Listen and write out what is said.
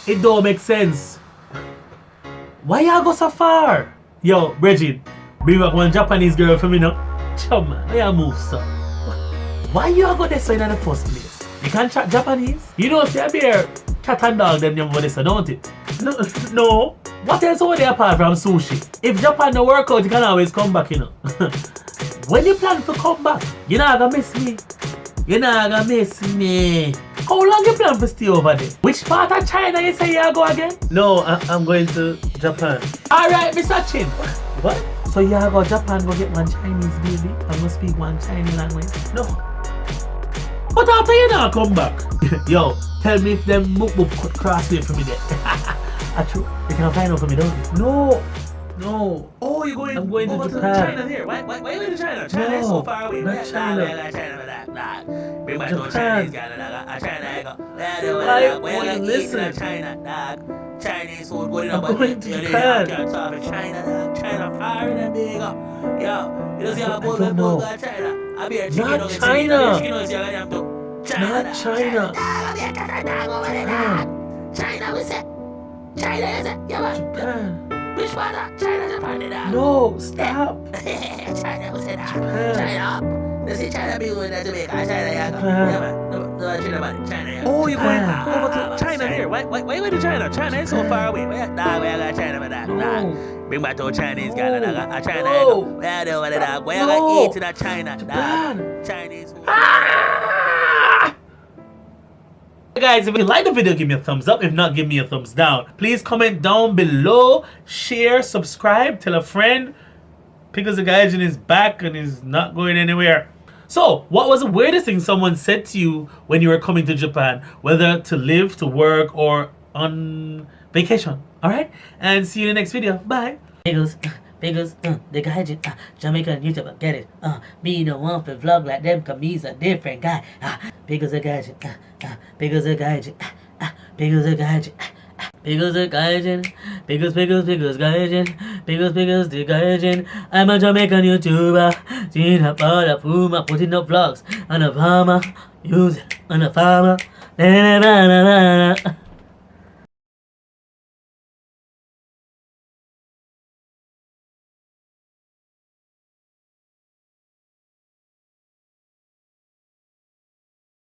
It don't make sense. Why you go so far? Yo, Bridget, bring back one Japanese girl for me now. Chum man, why you move so? Why you go this way in the first place? You can't chat Japanese? You know, see a bear, cat and dog them over this, don't it? No. What else over there apart from sushi? If Japan don't work out, you can always come back, you know. When you plan to come back, you're not gonna miss me. You're not gonna miss me. How long you plan to stay over there? Which part of China you say you go again? No, I'm going to Japan. Alright, Mr. Chin. What? So you go to Japan, go get one Chinese baby and go speak one Chinese language? No. But after you now come back. Yo, tell me if them book could cross way for me there. True. You can find out for me, don't you? No. Oh, you're going. I'm going to Japan. China here. Why are you going to China? China is so far away. Not China. Bring back no Chinese guy. China. Why listen? China. Chinese food going up. I'm going to Japan. China far and big. Yo, you see how both of them go China. Not China. Not China. China, we say. China is it? Japan. Which one? China, Japan. No, stop. China, we say that. China. This is China people in Jamaica. China, no, China. Oh, you're going over to China here. Why you going to China? China is so far away. Where I got China for that? Bring back to a Chinese guy. China. Where they over there? Where I got eat to that China? Chinese food. Guys, if you like the video, give me a thumbs up. If not, give me a thumbs down. Please comment down below, share, subscribe, tell a friend. Because the guy is back and is not going anywhere. So, what was the weirdest thing someone said to you when you were coming to Japan? Whether to live, to work, or on vacation. Alright? And see you in the next video. Bye. Because, the guy Jamaican YouTuber, get it? Me no one for vlog like them, cause me's a different guy. Because the guy because the guy because the guy because the guy because the guy I'm a Jamaican YouTuber. Seeing a part of Puma, putting up vlogs on a farmer, use it on a farmer.